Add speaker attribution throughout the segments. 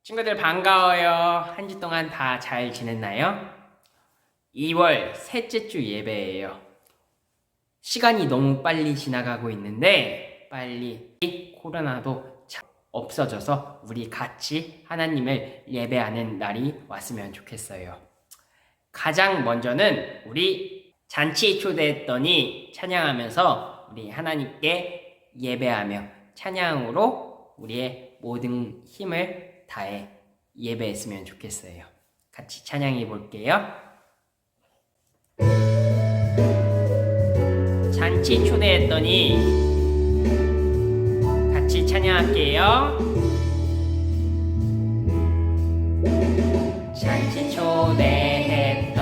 Speaker 1: 친구들 반가워요. 한 주 동안 다 잘 지냈나요? 2월 셋째 주 예배예요. 시간이 너무 빨리 지나가고 있는데 빨리 코로나도 없어져서 우리 같이 하나님을 예배하는 날이 왔으면 좋겠어요. 가장 먼저는 우리 잔치 초대했더니 찬양하면서 우리 하나님께 예배하며 찬양으로 우리의 모든 힘을 다해 예배했으면 좋겠어요. 같이 찬양해 볼게요. 잔치 초대했더니 같이 찬양할게요. 잔치 초대했더니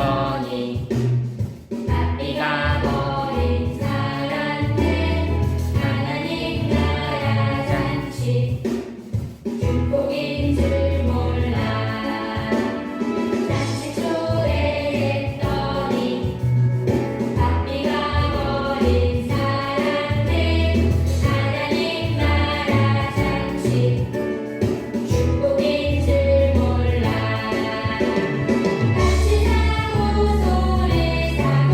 Speaker 1: 바삐가 버린 사람들 하나님 나라 잔치 축복인 줄 몰라. 잔치 초대했더니 바삐가 버린 사람들 하나님 나라 잔치 축복인 줄 몰라. 같이 사고 소리 사고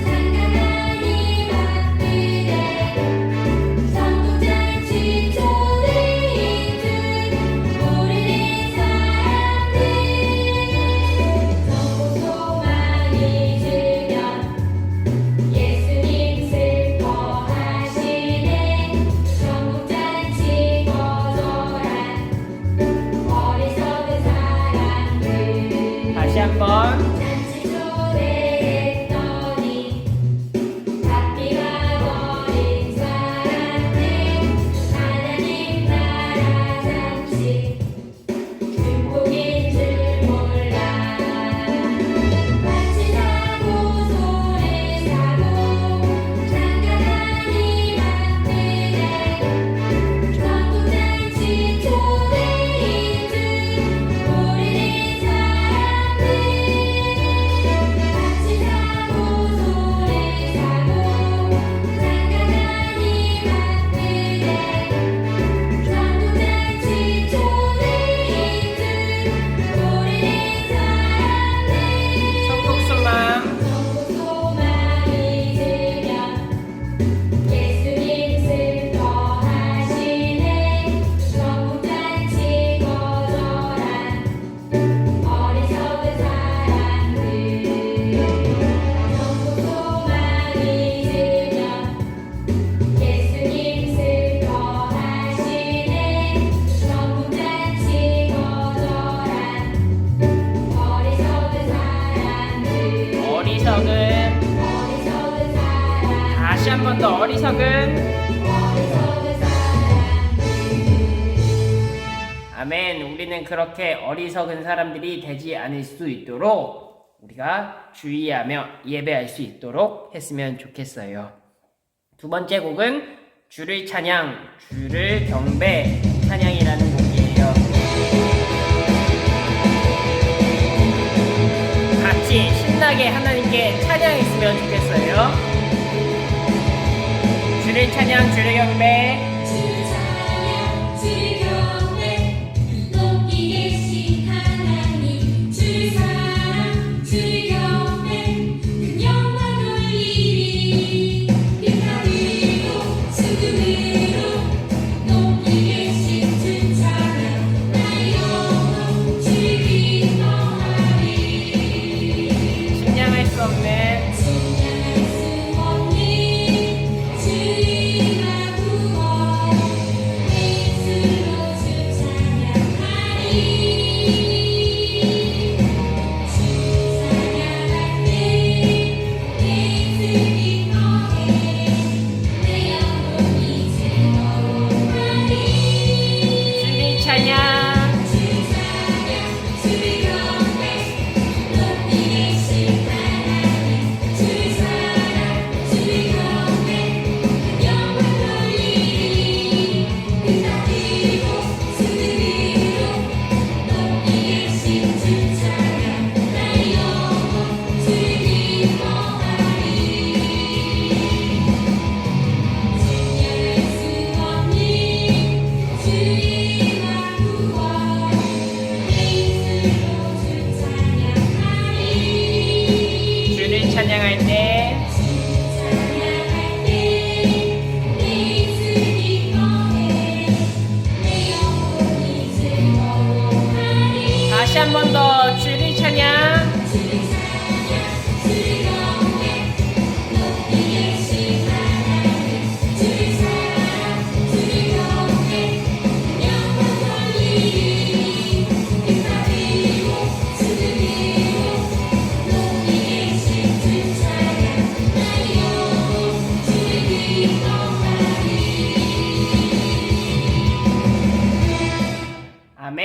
Speaker 1: 장가가니 바쁘네. 성도잔치 초대인 줄 모르는 사람들 전부 소망 잊으면 예수님 슬퍼하시네. 성도잔치 거절한 어리석은 사람들. 다시 한번. 잔치 초대했더니 바삐가 버린 사람들 하나님 나라 잔치 축복인 줄 몰라. 같이 사고 소리 사고 장가가니 바쁘네. 성도잔치 초대인 줄 모르는 사람들 같이 사고 소리 사고 장가가니 바쁘네. 성도잔치 초대인 줄 모르는 사람들 천국소망 잊으면 예수님 슬퍼하시네. 성도잔치 거절한 어리석은 사람들 천국소망 잊으면 예수님 슬퍼하시네. 성도잔치 거절한 어리석은 사람들 어리석은 사람 다시 한 번 더 어리석은 사람들. 아멘. 우리는 그렇게 어리석은 사람들이 되지 않을 수 있도록 우리가 주의하며 예배할 수 있도록 했으면 좋겠어요. 두 번째 곡은 주를 찬양, 주를 경배 찬양이라는 곡이에요. 같이 신나게 하나님께 찬양했으면 좋겠어요. 주를 찬양, 주를 경배.
Speaker 2: 주 찬양 주 경배 높이 계신 하나님 주 사랑 주 경배 큰 영광 돌리리. 빛나리고 수금으로 높이 계신 주 찬양 나의 영혼 주 기뻐하리.
Speaker 1: 신양할 수 없는
Speaker 2: 신양할 수 없는 주의가 구원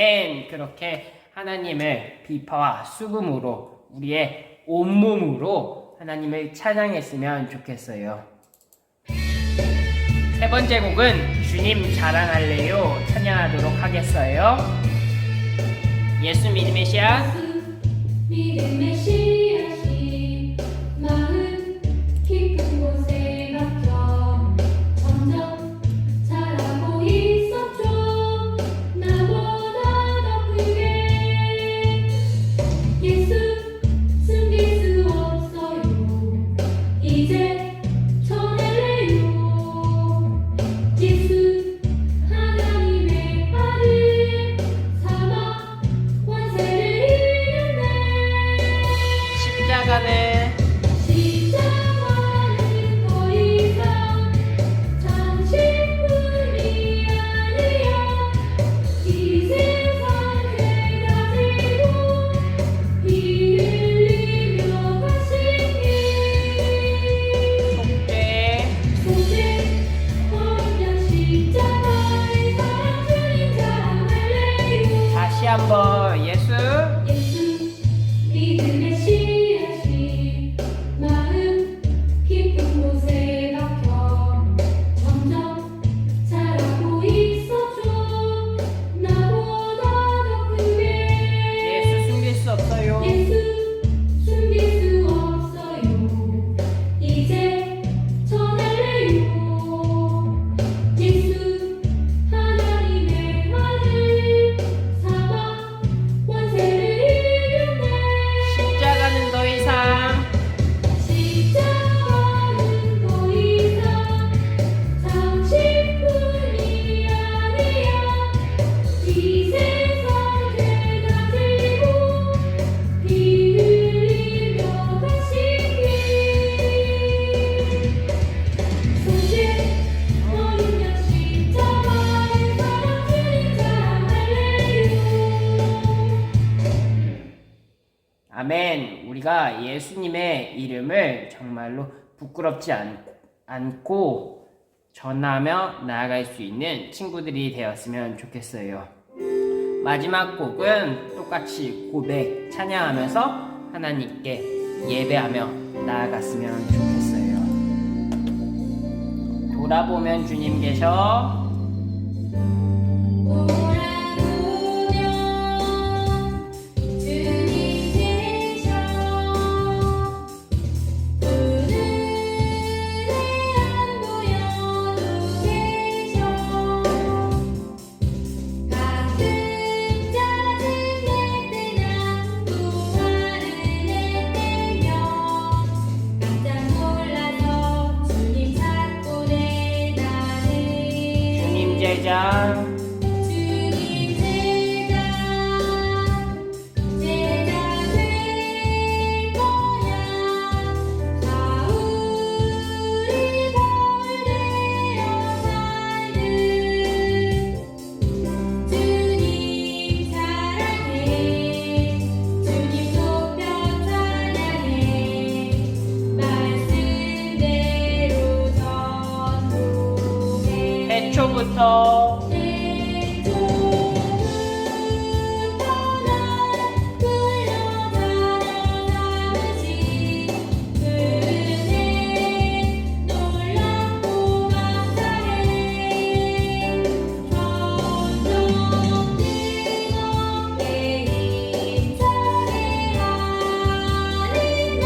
Speaker 1: 아멘. 그렇게 하나님을 비파와 수금으로 우리의 온몸으로 하나님을 찬양했으면 좋겠어요. 세 번째 곡은 주님 자랑할래요 찬양하도록 하겠어요. 예수 믿음의 씨앗.
Speaker 2: 믿음의 씨앗이 마음 깊은 곳에 박혀 점점 자라고 있었죠. 나보다 더 크게 예수 숨길 수 없어요. 이제 전할래요. 예수 하나님의 아들 사막 원세를 이겼네.
Speaker 1: 십자가는
Speaker 2: 십자가는 더 이상 장식품이 아니야. 이 세상을 가지고 피 흘리며 가신 길
Speaker 1: 속죄
Speaker 2: 어린 양 십자가의 사랑 주님 자랑할래요.
Speaker 1: 다시 한번 예수
Speaker 2: 예수 믿음의 씨앗이 마음 깊은 곳에 박혀 점점 자라고 있었죠. 나보다 더 크게
Speaker 1: 예수 숨길 수 없어요.
Speaker 2: 예수 숨길 수 없어요. 이제 전할래요. 예수 하나님의 아들 사막 원세를 이겼네.
Speaker 1: 십자가는 더 이상
Speaker 2: 십자가는 더 이상 장식품이 아니야. 이 세상을 가지고 피 흘리며 가신 길 속죄 어린 양 십자가의 사랑 주님 자랑할래요.
Speaker 1: 아멘. 우리가 예수님의 이름을 정말로 부끄럽지 않고 전하며 나아갈 수 있는 친구들이 되었으면 좋겠어요. 마지막 곡은 똑같이 고백, 찬양하면서 하나님께 예배하며 나아갔으면 좋겠어요. 돌아보면 주님 계셔.
Speaker 2: 돌아보면 주님 계셔. 눈에 안 보여도 계셔. 가슴 짜증낼 때나 구하는 애 때면 깜짝 놀라서 주님 찾고 내 나를
Speaker 1: 주님 제자.
Speaker 2: 주님 제자 될 거야. 가을이 벌레어 살듯 주님 사랑해. 주님 높여 찬양해. 말씀대로 전도해.
Speaker 1: 태초부터
Speaker 2: 태초부터 날 끌려다녀 담으신 은혜 놀랍고 감사해. 점점 뜨겁게 힘차게 하는 날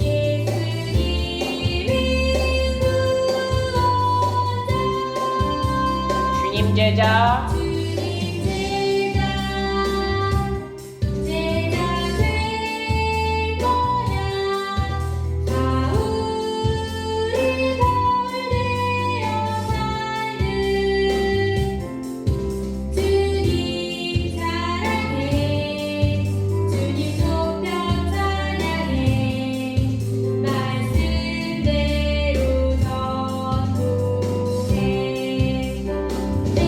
Speaker 2: 예수님이 구원자.
Speaker 1: 주님 제자.
Speaker 2: 주님 제자 제자 될 거야. 가을이 벌레어 살듯 주님 사랑해. 주님 높여 찬양해. 말씀대로 전도해. 내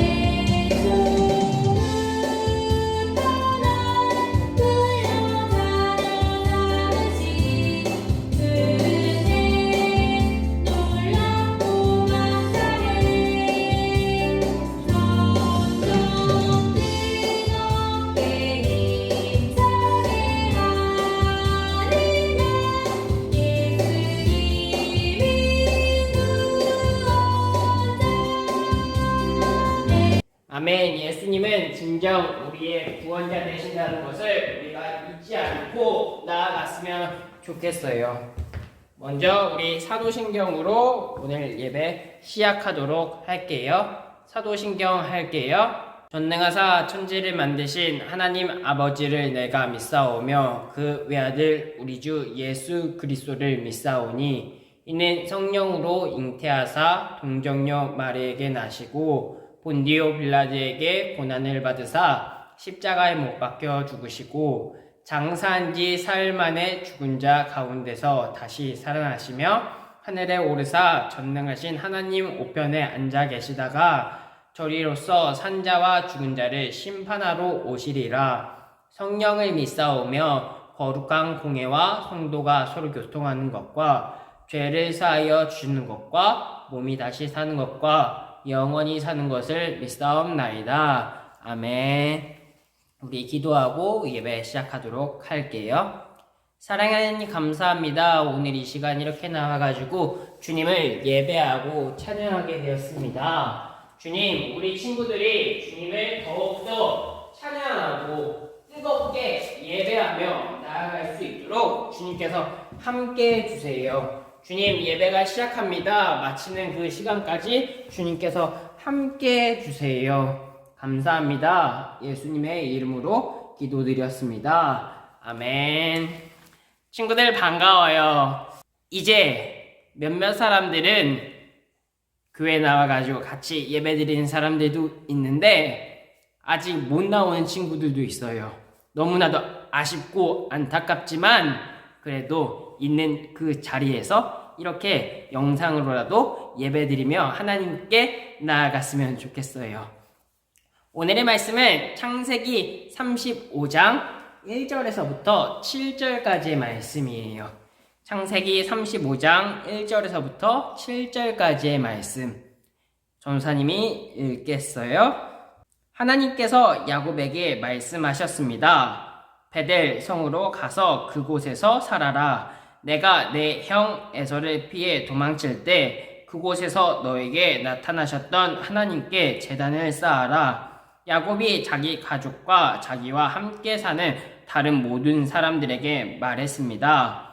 Speaker 1: 아멘. 예수님은 진정 우리의 구원자 되신다는 것을 우리가 잊지 않고 나아갔으면 좋겠어요. 먼저 우리 사도신경으로 오늘 예배 시작하도록 할게요. 사도신경 할게요. 전능하사 천지를 만드신 하나님 아버지를 내가 믿사오며 그 외아들 우리 주 예수 그리스도를 믿사오니 이는 성령으로 잉태하사 동정녀 마리에게 나시고 본디오 빌라드에게 고난을 받으사 십자가에 못 박혀 죽으시고 장사한 지 사흘 만에 죽은 자 가운데서 다시 살아나시며 하늘에 오르사 전능하신 하나님 우편에 앉아 계시다가 저리로서 산자와 죽은 자를 심판하러 오시리라. 성령을 믿사오며 거룩한 공회와 성도가 서로 교통하는 것과 죄를 사하여 주는 것과 몸이 다시 사는 것과 영원히 사는 것을 믿사옵나이다. 아멘. 우리 기도하고 예배 시작하도록 할게요. 사랑하는 하나님 감사합니다. 오늘 이 시간 이렇게 나와가지고 주님을 예배하고 찬양하게 되었습니다. 주님, 우리 친구들이 주님을 더욱더 찬양하고 뜨겁게 예배하며 나아갈 수 있도록 주님께서 함께 해주세요. 주님, 예배가 시작합니다. 마치는 그 시간까지 주님께서 함께 해주세요. 감사합니다. 예수님의 이름으로 기도드렸습니다. 아멘. 친구들 반가워요. 이제 몇몇 사람들은 교회 나와가지고 같이 예배드리는 사람들도 있는데 아직 못 나오는 친구들도 있어요. 너무나도 아쉽고 안타깝지만 그래도 있는 그 자리에서 이렇게 영상으로라도 예배드리며 하나님께 나아갔으면 좋겠어요. 오늘의 말씀은 창세기 35장 1절에서부터 7절까지의 말씀이에요. 창세기 35장 1절에서부터 7절까지의 말씀. 전사님이 읽겠어요. 하나님께서 야곱에게 말씀하셨습니다. 베델 성으로 가서 그곳에서 살아라. 내가 내 형 에서를 피해 도망칠 때 그곳에서 너에게 나타나셨던 하나님께 제단을 쌓아라. 야곱이 자기 가족과 자기와 함께 사는 다른 모든 사람들에게 말했습니다.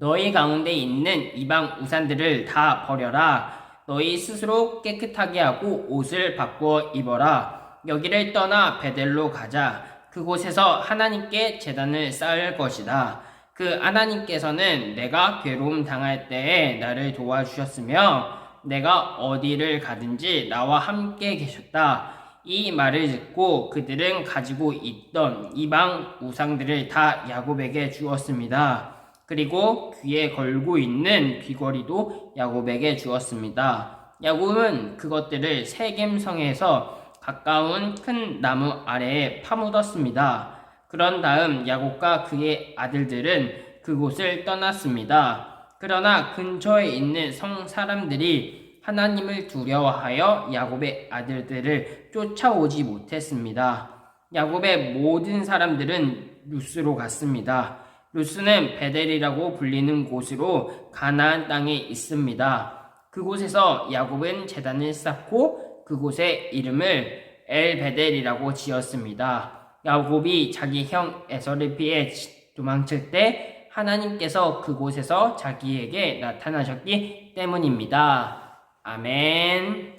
Speaker 1: 너희 가운데 있는 이방 우상들을 다 버려라. 너희 스스로 깨끗하게 하고 옷을 바꾸어 입어라. 여기를 떠나 베델로 가자. 그곳에서 하나님께 제단을 쌓을 것이다. 그 하나님께서는 내가 괴로움 당할 때에 나를 도와주셨으며 내가 어디를 가든지 나와 함께 계셨다. 이 말을 듣고 그들은 가지고 있던 이방 우상들을 다 야곱에게 주었습니다. 그리고 귀에 걸고 있는 귀걸이도 야곱에게 주었습니다. 야곱은 그것들을 세겜성에서 가까운 큰 나무 아래에 파묻었습니다. 그런 다음 야곱과 그의 아들들은 그곳을 떠났습니다. 그러나 근처에 있는 성 사람들이 하나님을 두려워하여 야곱의 아들들을 쫓아오지 못했습니다. 야곱의 모든 사람들은 루스로 갔습니다. 루스는 베델이라고 불리는 곳으로 가나안 땅에 있습니다. 그곳에서 야곱은 제단을 쌓고 그곳의 이름을 엘베델이라고 지었습니다. 야곱이 자기 형 에서를 피해 도망칠 때 하나님께서 그곳에서 자기에게 나타나셨기 때문입니다. 아멘.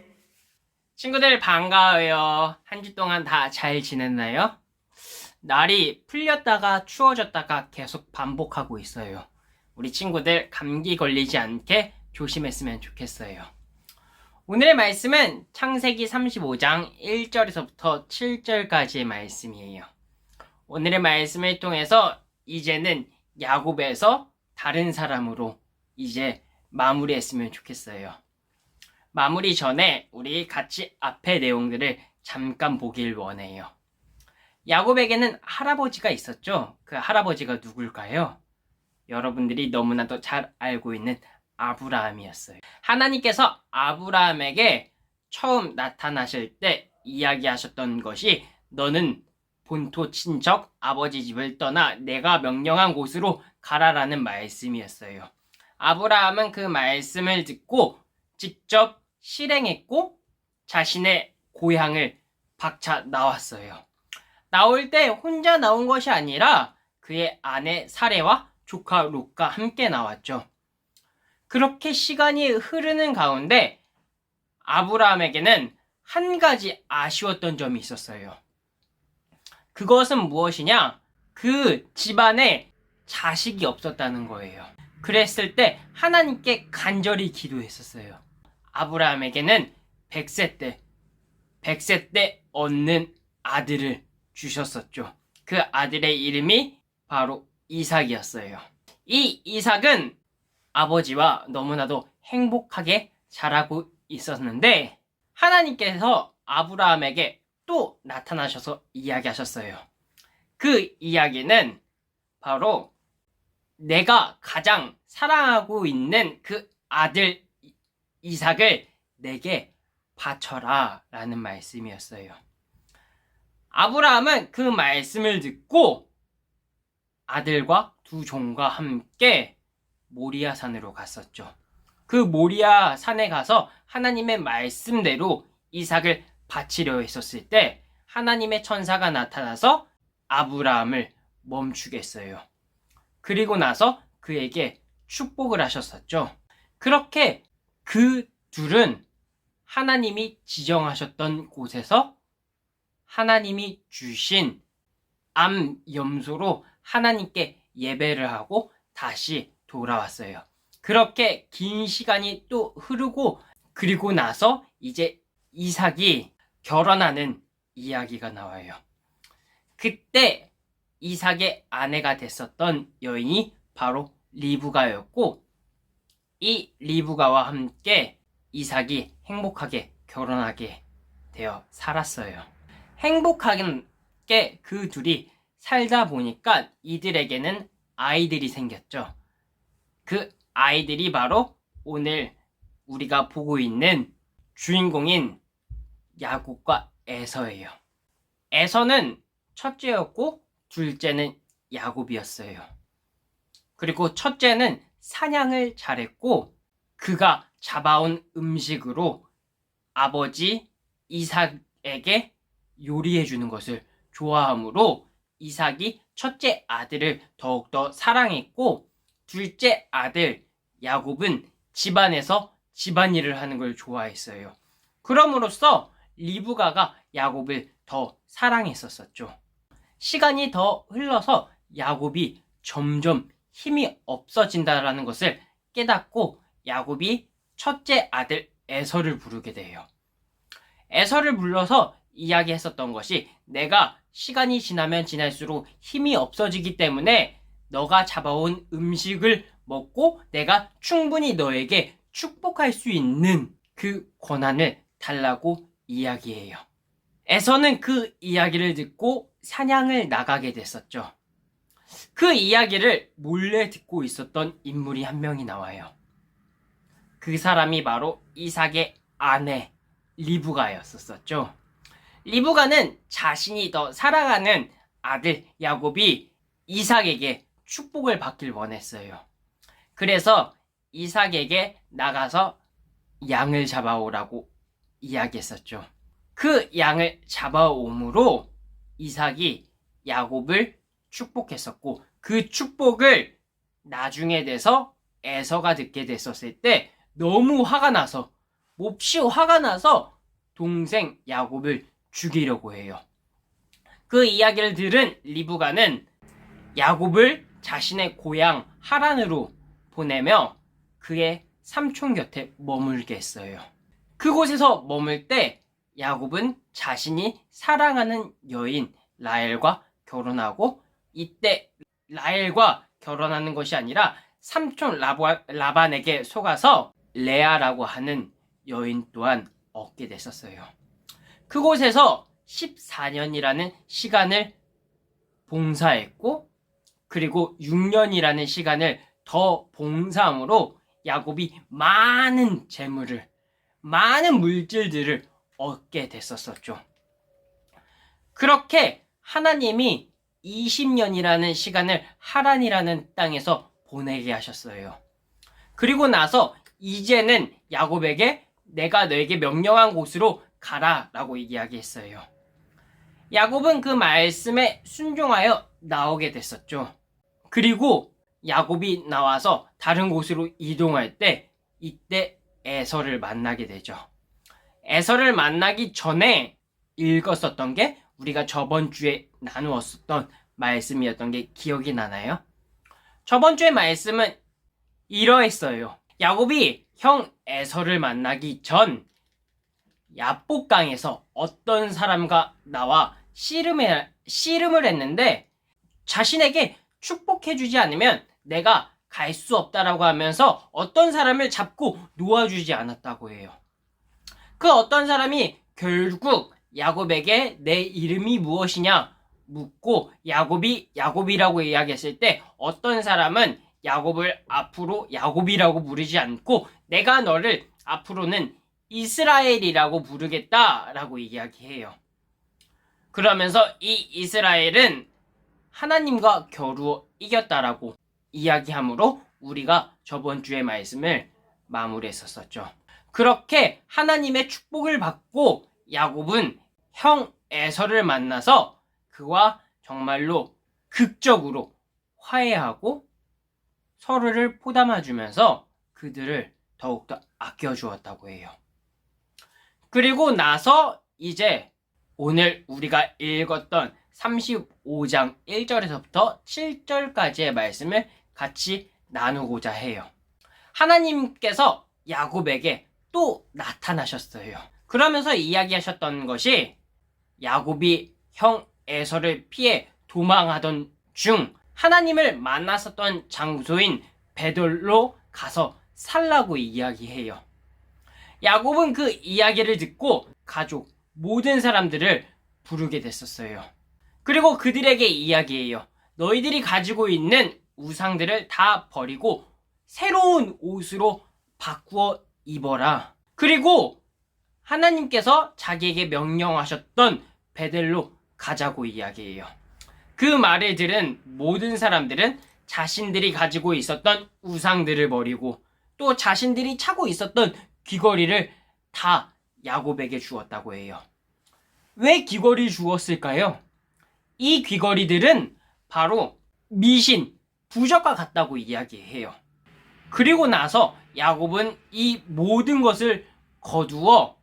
Speaker 1: 친구들 반가워요. 한 주 동안 다 잘 지냈나요? 날이 풀렸다가 추워졌다가 계속 반복하고 있어요. 우리 친구들 감기 걸리지 않게 조심했으면 좋겠어요. 오늘의 말씀은 창세기 35장 1절에서부터 7절까지의 말씀이에요. 오늘의 말씀을 통해서 이제는 야곱에서 다른 사람으로 이제 마무리했으면 좋겠어요. 마무리 전에 우리 같이 앞의 내용들을 잠깐 보길 원해요. 야곱에게는 할아버지가 있었죠. 그 할아버지가 누굴까요? 여러분들이 너무나도 잘 알고 있는 아브라함이었어요. 하나님께서 아브라함에게 처음 나타나실 때 이야기하셨던 것이 너는 본토 친척 아버지 집을 떠나 내가 명령한 곳으로 가라라는 말씀이었어요. 아브라함은 그 말씀을 듣고 직접 실행했고 자신의 고향을 박차 나왔어요. 나올 때 혼자 나온 것이 아니라 그의 아내 사레와 조카 롯과 함께 나왔죠. 그렇게 시간이 흐르는 가운데 아브라함에게는 한 가지 아쉬웠던 점이 있었어요. 그것은 무엇이냐? 그 집안에 자식이 없었다는 거예요. 그랬을 때 하나님께 간절히 기도했었어요. 아브라함에게는 100세 때 얻는 아들을 주셨었죠. 그 아들의 이름이 바로 이삭이었어요. 이 이삭은 아버지와 너무나도 행복하게 자라고 있었는데 하나님께서 아브라함에게 또 나타나셔서 이야기하셨어요. 그 이야기는 바로 내가 가장 사랑하고 있는 그 아들 이삭을 내게 바쳐라 라는 말씀이었어요. 아브라함은 그 말씀을 듣고 아들과 두 종과 함께 모리아 산으로 갔었죠. 그 모리아 산에 가서 하나님의 말씀대로 이삭을 바치려 했었을 때 하나님의 천사가 나타나서 아브라함을 멈추게 했어요. 그리고 나서 그에게 축복을 하셨었죠. 그렇게 그 둘은 하나님이 지정하셨던 곳에서 하나님이 주신 암염소로 하나님께 예배를 하고 다시 돌아왔어요. 그렇게 긴 시간이 또 흐르고 그리고 나서 이제 이삭이 결혼하는 이야기가 나와요. 그때 이삭의 아내가 됐었던 여인이 바로 리브가였고 이 리브가와 함께 이삭이 행복하게 결혼하게 되어 살았어요. 행복하게 그 둘이 살다 보니까 이들에게는 아이들이 생겼죠. 그 아이들이 바로 오늘 우리가 보고 있는 주인공인 야곱과 에서예요. 에서는 첫째였고 둘째는 야곱이었어요. 그리고 첫째는 사냥을 잘했고 그가 잡아온 음식으로 아버지 이삭에게 요리해 주는 것을 좋아하므로 이삭이 첫째 아들을 더욱더 사랑했고 둘째 아들 야곱은 집안에서 집안일을 하는 걸 좋아했어요. 그럼으로써 리브가가 야곱을 더 사랑했었죠. 시간이 더 흘러서 야곱이 점점 힘이 없어진다라는 것을 깨닫고 야곱이 첫째 아들 에서를 부르게 돼요. 에서를 불러서 이야기했었던 것이 내가 시간이 지나면 지날수록 힘이 없어지기 때문에 너가 잡아온 음식을 먹고 내가 충분히 너에게 축복할 수 있는 그 권한을 달라고 이야기해요. 에서는 그 이야기를 듣고 사냥을 나가게 됐었죠. 그 이야기를 몰래 듣고 있었던 인물이 한 명이 나와요. 그 사람이 바로 이삭의 아내 리브가였었죠. 리브가는 자신이 더 사랑하는 아들 야곱이 이삭에게 축복을 받길 원했어요. 그래서 이삭에게 나가서 양을 잡아오라고 이야기했었죠. 그 양을 잡아옴으로 이삭이 야곱을 축복했었고 그 축복을 나중에 돼서 에서가 듣게 됐었을 때 너무 화가 나서 몹시 화가 나서 동생 야곱을 죽이려고 해요. 그 이야기를 들은 리브가는 야곱을 자신의 고향 하란으로 보내며 그의 삼촌 곁에 머물게 했어요. 그곳에서 머물 때 야곱은 자신이 사랑하는 여인 라헬과 결혼하고 이때 라헬과 결혼하는 것이 아니라 삼촌 라반에게 속아서 레아라고 하는 여인 또한 얻게 됐었어요. 그곳에서 14년이라는 시간을 봉사했고 그리고 6년이라는 시간을 더 봉사함으로 야곱이 많은 재물을 많은 물질들을 얻게 됐었죠. 그렇게 하나님이 20년이라는 시간을 하란이라는 땅에서 보내게 하셨어요. 그리고 나서 이제는 야곱에게 내가 너에게 명령한 곳으로 가라 라고 이야기했어요. 야곱은 그 말씀에 순종하여 나오게 됐었죠. 그리고 야곱이 나와서 다른 곳으로 이동할 때 이때 에서를 만나게 되죠. 에서를 만나기 전에 읽었었던 게 우리가 저번 주에 나누었었던 말씀이었던 게 기억이 나나요? 저번 주의 말씀은 이러했어요. 야곱이 형 에서를 만나기 전 야복강에서 어떤 사람과 나와 씨름을 했는데 자신에게 축복해주지 않으면 내가 갈 수 없다라고 하면서 어떤 사람을 잡고 놓아주지 않았다고 해요. 그 어떤 사람이 결국 야곱에게 내 이름이 무엇이냐 묻고 야곱이 야곱이라고 이야기했을 때 어떤 사람은 야곱을 앞으로 야곱이라고 부르지 않고 내가 너를 앞으로는 이스라엘이라고 부르겠다라고 이야기해요. 그러면서 이 이스라엘은 하나님과 겨루 이겼다라고 이야기하므로 우리가 저번 주의 말씀을 마무리했었죠. 그렇게 하나님의 축복을 받고 야곱은 형 에서를 만나서 그와 정말로 극적으로 화해하고 서로를 포담아주면서 그들을 더욱더 아껴주었다고 해요. 그리고 나서 이제 오늘 우리가 읽었던 35장 1절에서부터 7절까지의 말씀을 같이 나누고자 해요. 하나님께서 야곱에게 또 나타나셨어요. 그러면서 이야기하셨던 것이 야곱이 형 에서를 피해 도망하던 중 하나님을 만났었던 장소인 베들로 가서 살라고 이야기해요. 야곱은 그 이야기를 듣고 가족 모든 사람들을 부르게 됐었어요. 그리고 그들에게 이야기해요. 너희들이 가지고 있는 우상들을 다 버리고 새로운 옷으로 바꾸어 입어라. 그리고 하나님께서 자기에게 명령하셨던 베델로 가자고 이야기해요. 그 말을 들은 모든 사람들은 자신들이 가지고 있었던 우상들을 버리고 또 자신들이 차고 있었던 귀걸이를 다 야곱에게 주었다고 해요. 왜 귀걸이 주었을까요? 이 귀걸이들은 바로 미신, 부적과 같다고 이야기해요. 그리고 나서 야곱은 이 모든 것을 거두어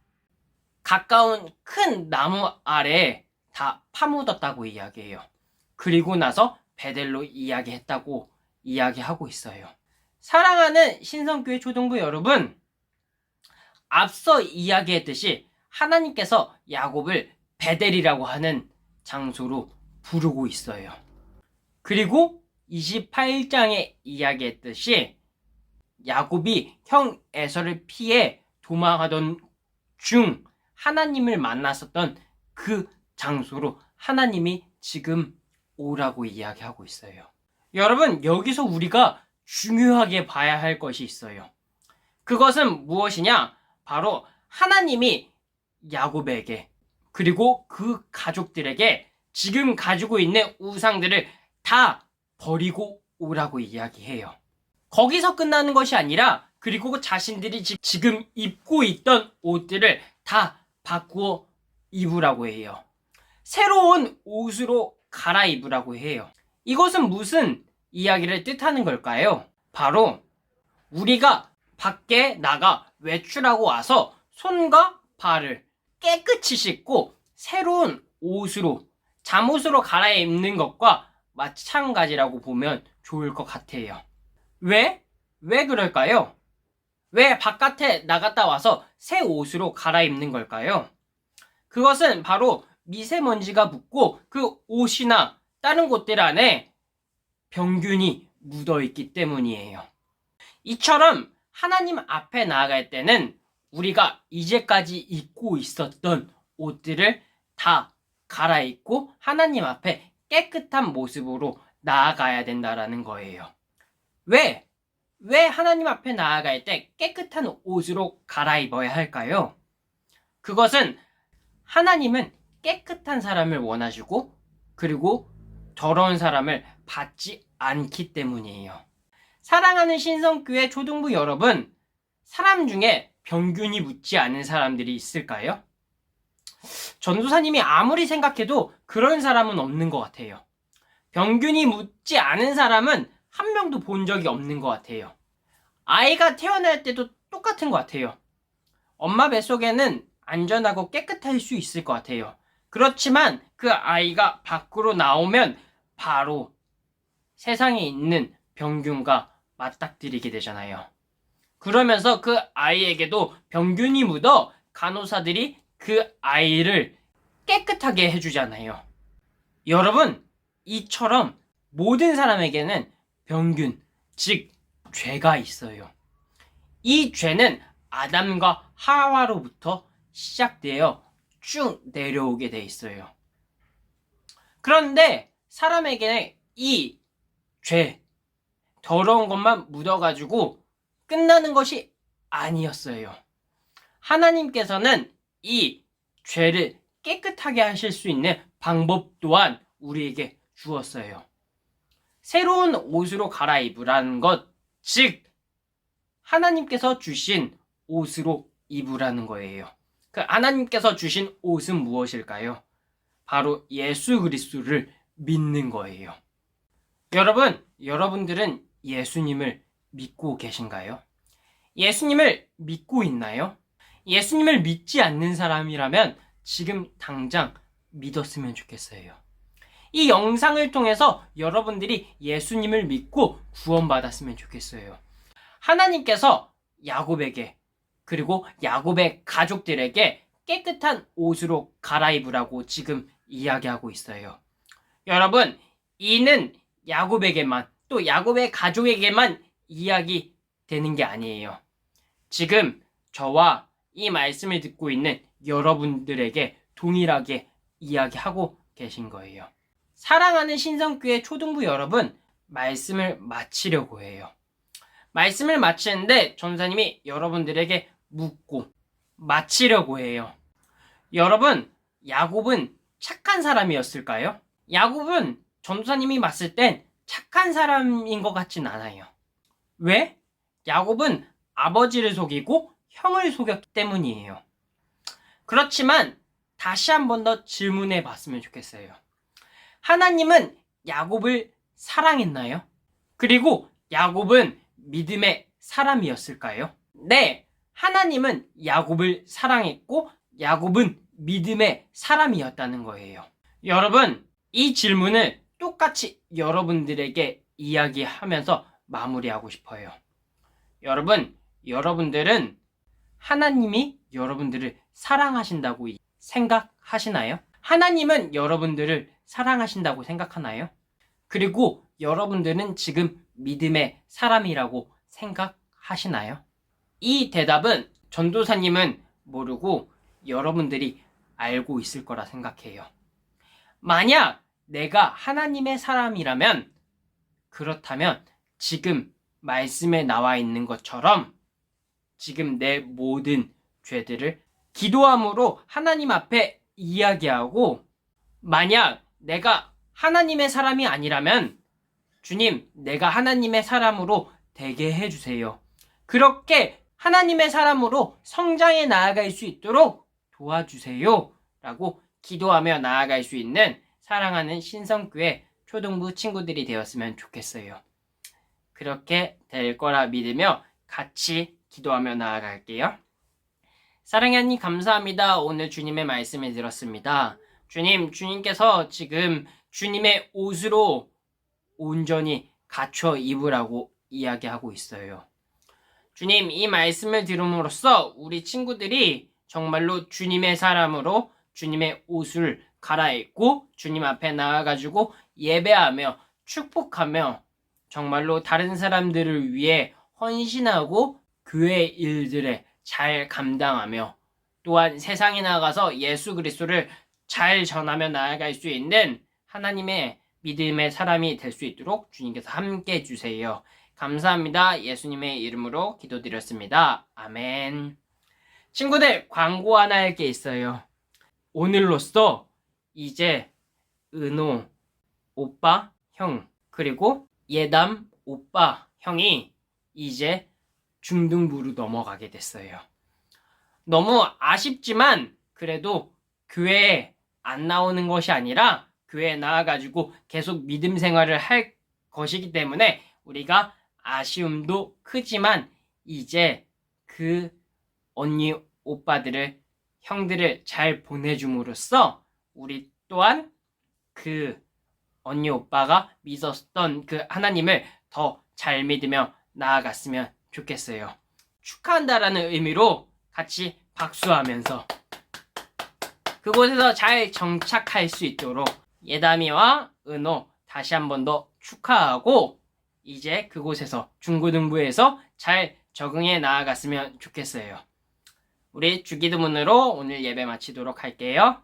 Speaker 1: 가까운 큰 나무 아래에 다 파묻었다고 이야기해요. 그리고 나서 베델로 이야기했다고 이야기하고 있어요. 사랑하는 신성교회 초등부 여러분, 앞서 이야기했듯이 하나님께서 야곱을 베델이라고 하는 장소로 부르고 있어요. 그리고 28장에 이야기했듯이 야곱이 형 에서를 피해 도망하던 중 하나님을 만났었던 그 장소로 하나님이 지금 오라고 이야기하고 있어요. 여러분, 여기서 우리가 중요하게 봐야 할 것이 있어요. 그것은 무엇이냐? 바로 하나님이 야곱에게 그리고 그 가족들에게 지금 가지고 있는 우상들을 다 버리고 오라고 이야기해요. 거기서 끝나는 것이 아니라 그리고 자신들이 지금 입고 있던 옷들을 다 바꾸어 입으라고 해요. 새로운 옷으로 갈아입으라고 해요. 이것은 무슨 이야기를 뜻하는 걸까요? 바로 우리가 밖에 나가 외출하고 와서 손과 발을 깨끗이 씻고 새로운 옷으로 잠옷으로 갈아입는 것과 마찬가지라고 보면 좋을 것 같아요. 왜 그럴까요? 왜 바깥에 나갔다 와서 새 옷으로 갈아입는 걸까요? 그것은 바로 미세먼지가 붙고 그 옷이나 다른 곳들 안에 병균이 묻어있기 때문이에요. 이처럼 하나님 앞에 나아갈 때는 우리가 이제까지 입고 있었던 옷들을 다 갈아입고 하나님 앞에 깨끗한 모습으로 나아가야 된다라는 거예요. 왜 하나님 앞에 나아갈 때 깨끗한 옷으로 갈아입어야 할까요? 그것은 하나님은 깨끗한 사람을 원하시고 그리고 더러운 사람을 받지 않기 때문이에요. 사랑하는 신성교회 초등부 여러분, 사람 중에 병균이 묻지 않은 사람들이 있을까요? 전도사님이 아무리 생각해도 그런 사람은 없는 것 같아요. 병균이 묻지 않은 사람은 한 명도 본 적이 없는 것 같아요. 아이가 태어날 때도 똑같은 것 같아요. 엄마 뱃속에는 안전하고 깨끗할 수 있을 것 같아요. 그렇지만 그 아이가 밖으로 나오면 바로 세상에 있는 병균과 맞닥뜨리게 되잖아요. 그러면서 그 아이에게도 병균이 묻어 간호사들이 그 아이를 깨끗하게 해주잖아요. 여러분, 이처럼 모든 사람에게는 병균, 즉 죄가 있어요. 이 죄는 아담과 하와로부터 시작되어 쭉 내려오게 돼 있어요. 그런데 사람에게 이 죄, 더러운 것만 묻어가지고 끝나는 것이 아니었어요. 하나님께서는 이 죄를 깨끗하게 하실 수 있는 방법 또한 우리에게 주었어요. 새로운 옷으로 갈아입으라는 것, 즉 하나님께서 주신 옷으로 입으라는 거예요. 그 하나님께서 주신 옷은 무엇일까요? 바로 예수 그리스도를 믿는 거예요. 여러분, 여러분들은 예수님을 믿고 계신가요? 예수님을 믿고 있나요? 예수님을 믿지 않는 사람이라면 지금 당장 믿었으면 좋겠어요. 이 영상을 통해서 여러분들이 예수님을 믿고 구원받았으면 좋겠어요. 하나님께서 야곱에게 그리고 야곱의 가족들에게 깨끗한 옷으로 갈아입으라고 지금 이야기하고 있어요. 여러분, 이는 야곱에게만 또 야곱의 가족에게만 이야기되는 게 아니에요. 지금 저와 이 말씀을 듣고 있는 여러분들에게 동일하게 이야기하고 계신 거예요. 사랑하는 신성교회 초등부 여러분, 말씀을 마치려고 해요. 말씀을 마치는데 전사님이 여러분들에게 묻고 마치려고 해요. 여러분, 야곱은 착한 사람이었을까요? 야곱은 전도사님이 봤을 땐 착한 사람인 것 같진 않아요. 왜? 야곱은 아버지를 속이고 형을 속였기 때문이에요. 그렇지만 다시 한 번 더 질문해 봤으면 좋겠어요. 하나님은 야곱을 사랑했나요? 그리고 야곱은 믿음의 사람이었을까요? 네, 하나님은 야곱을 사랑했고 야곱은 믿음의 사람이었다는 거예요. 여러분, 이 질문을 똑같이 여러분들에게 이야기하면서 마무리하고 싶어요. 여러분, 여러분들은 하나님이 여러분들을 사랑하신다고 생각하시나요? 하나님은 여러분들을 사랑하신다고 생각하나요? 그리고 여러분들은 지금 믿음의 사람이라고 생각하시나요? 이 대답은 전도사님은 모르고 여러분들이 알고 있을 거라 생각해요. 만약 내가 하나님의 사람이라면 그렇다면 지금 말씀에 나와 있는 것처럼 지금 내 모든 죄들을 기도함으로 하나님 앞에 이야기하고, 만약 내가 하나님의 사람이 아니라면 주님, 내가 하나님의 사람으로 되게 해주세요. 그렇게 하나님의 사람으로 성장해 나아갈 수 있도록 도와주세요. 라고 기도하며 나아갈 수 있는 사랑하는 신성교회 초등부 친구들이 되었으면 좋겠어요. 그렇게 될 거라 믿으며 같이 기도하며 나아갈게요. 사랑의 하나님 감사합니다. 오늘 주님의 말씀을 들었습니다. 주님께서 지금 주님의 옷으로 온전히 갖춰 입으라고 이야기하고 있어요. 주님, 이 말씀을 들음으로써 우리 친구들이 정말로 주님의 사람으로 주님의 옷을 갈아입고 주님 앞에 나아가지고 예배하며 축복하며 정말로 다른 사람들을 위해 헌신하고 교회 일들에 잘 감당하며 또한 세상에 나가서 예수 그리스도를 잘 전하며 나아갈 수 있는 하나님의 믿음의 사람이 될 수 있도록 주님께서 함께 해주세요. 감사합니다. 예수님의 이름으로 기도드렸습니다. 아멘. 친구들, 광고 하나 할 게 있어요. 오늘로써 이제 은호 오빠 형 그리고 예담 오빠 형이 이제 중등부로 넘어가게 됐어요. 너무 아쉽지만 그래도 교회에 안 나오는 것이 아니라 교회에 나와가지고 계속 믿음 생활을 할 것이기 때문에 우리가 아쉬움도 크지만 이제 그 언니 오빠들을 형들을 잘 보내줌으로써 우리 또한 그 언니 오빠가 믿었던 그 하나님을 더 잘 믿으며 나아갔으면 좋겠어요. 축하한다라는 의미로 같이 박수하면서 그곳에서 잘 정착할 수 있도록 예담이와 은호 다시 한 번 더 축하하고 이제 그곳에서 중고등부에서 잘 적응해 나아갔으면 좋겠어요. 우리 주기도문으로 오늘 예배 마치도록 할게요.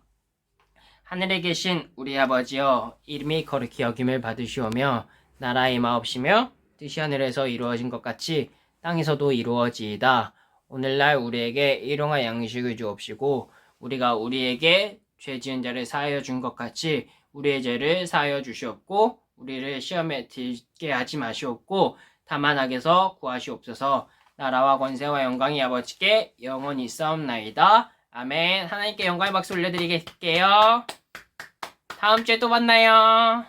Speaker 1: 하늘에 계신 우리 아버지여, 이름이 거룩히 여김을 받으시오며 나라의 마옵시며 뜻이 하늘에서 이루어진 것 같이 땅에서도 이루어지이다. 오늘날 우리에게 일용할 양식을 주옵시고 우리가 우리에게 죄 지은 자를 사하여 준 것 같이 우리의 죄를 사하여 주시옵고 우리를 시험에 들게 하지 마시옵고 다만 악에서 구하시옵소서. 나라와 권세와 영광이 아버지께 영원히 있사옵나이다. 아멘. 하나님께 영광의 박수 올려드리게요. 다음 주에 또 만나요.